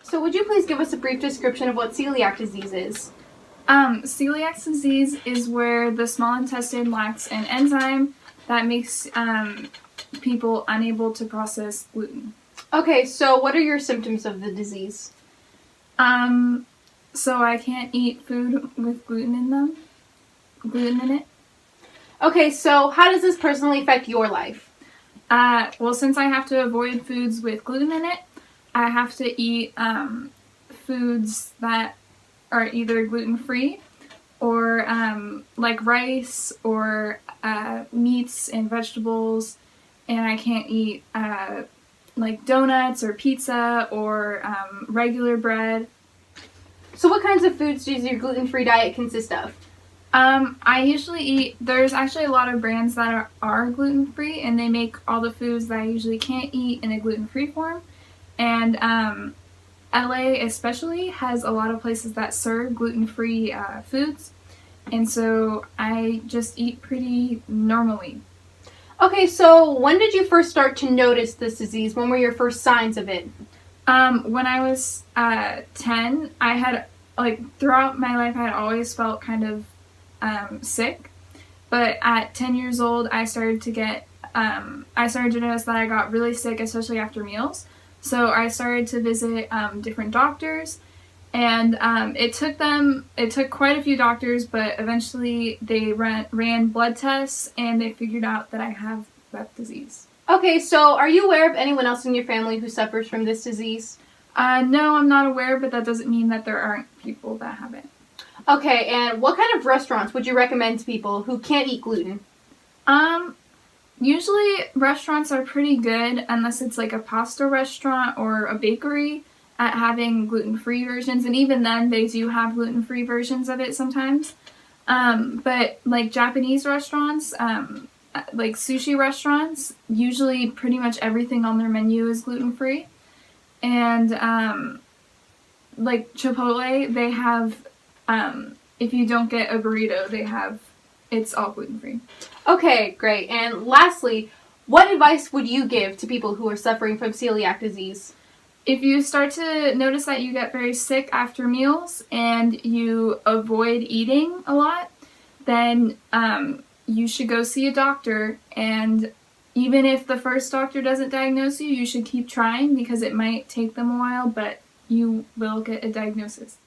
So would you please give us a brief description of what celiac disease is? Celiac disease is where the small intestine lacks an enzyme that makes people unable to process gluten. Okay, so what are your symptoms of the disease? So I can't eat food with gluten in it. Okay, so how does this personally affect your life? Well, since I have to avoid foods with gluten in it, I have to eat foods that are either gluten-free or like rice or meats and vegetables, and I can't eat like donuts or pizza or regular bread. So what kinds of foods does your gluten-free diet consist of? I usually eat, there's actually a lot of brands that are gluten-free, and they make all the foods that I usually can't eat in a gluten-free form. And LA especially has a lot of places that serve gluten-free foods, and so I just eat pretty normally. Okay, so when did you first start to notice this disease? When were your first signs of it? When I was 10, I had, throughout my life, I had always felt kind of sick, but at 10 years old, I started to notice that I got really sick, especially after meals. So I started to visit different doctors, and it took quite a few doctors, but eventually they ran blood tests, and they figured out that I have that disease. Okay, so are you aware of anyone else in your family who suffers from this disease? No, I'm not aware, but that doesn't mean that there aren't people that have it. Okay, and what kind of restaurants would you recommend to people who can't eat gluten? Usually restaurants are pretty good unless it's like a pasta restaurant or a bakery at having gluten-free versions, and even then they do have gluten-free versions of it sometimes. But like Japanese restaurants, like sushi restaurants, usually pretty much everything on their menu is gluten-free. And like Chipotle, they have, if you don't get a burrito, it's all gluten-free. Okay, great. And lastly, what advice would you give to people who are suffering from celiac disease? If you start to notice that you get very sick after meals and you avoid eating a lot, then you should go see a doctor, and even if the first doctor doesn't diagnose you, you should keep trying because it might take them a while, but you will get a diagnosis.